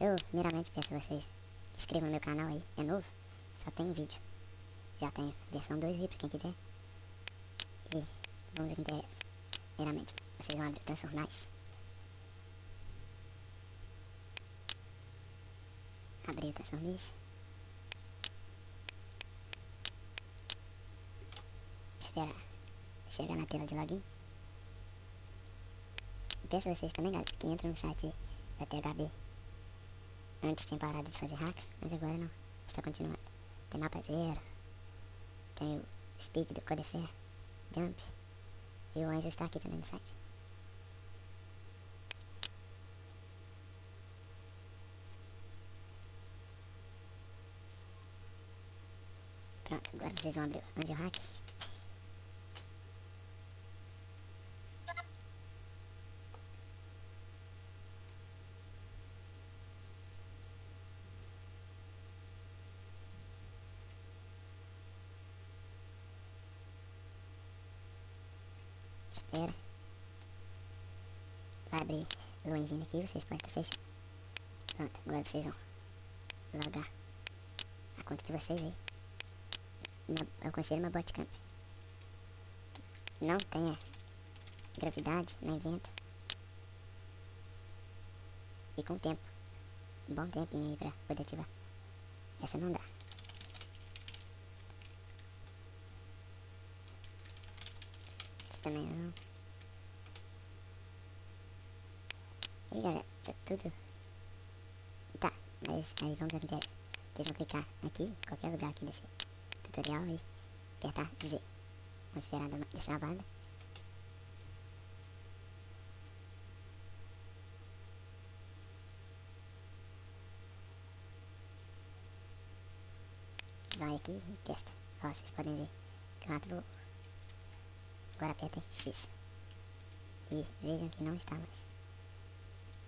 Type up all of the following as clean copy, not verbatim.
Eu, primeiramente, peço a vocês que inscrevam no meu canal aí. É novo, só tem vídeo. Já tenho versão 2 aí pra quem quiser. E vamos ver o que interessa. Primeiramente, vocês vão abrir o Transformice. Abrir o Transformice. Esperar chegar na tela de login. E peço a vocês também, galera, que entrem no site da THB. Antes tinha parado de fazer hacks, mas agora não. Está continuando. Tem mapa zero. Tem o speed do Codefair. Jump. E o Anjo está aqui também no site. Pronto, agora vocês vão abrir o Anjo Hack. Espera. Vai abrir o engine aqui, vocês podem estar fechando. Pronto, agora vocês vão logar a conta de vocês aí. Eu aconselho uma botcamp. Não tenha gravidade, nem vento. E com tempo. Um bom tempinho aí pra poder ativar. Essa não dá. Isso também não. E galera, isso é tudo. Tá, mas aí vamos ver o que interessa. Vocês vão clicar aqui, em qualquer lugar aqui desse tutorial e apertar Z. Vamos esperar dar uma destravada. Vai aqui e testa. Ó, vocês podem ver que o rato voou. Agora apertem X. E vejam que não está mais.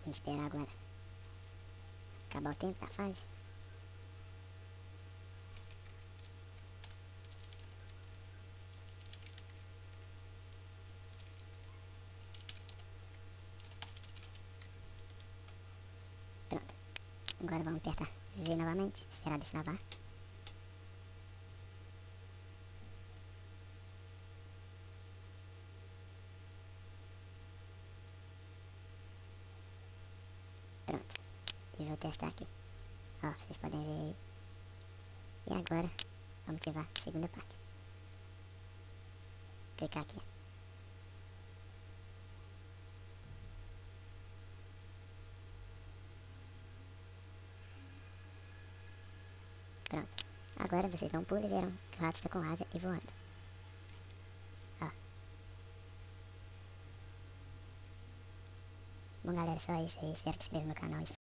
Vamos esperar agora acabar o tempo da fase. Pronto. Agora vamos apertar Z novamente. Esperar destravar. Pronto. E vou testar aqui. Ó, vocês podem ver aí. E agora, vamos ativar a segunda parte. Clicar aqui. Pronto. Agora vocês dão um pulo e verão que o rato está com asa e voando. Ó. Bom galera, só isso aí. Espero que se inscreva no canal.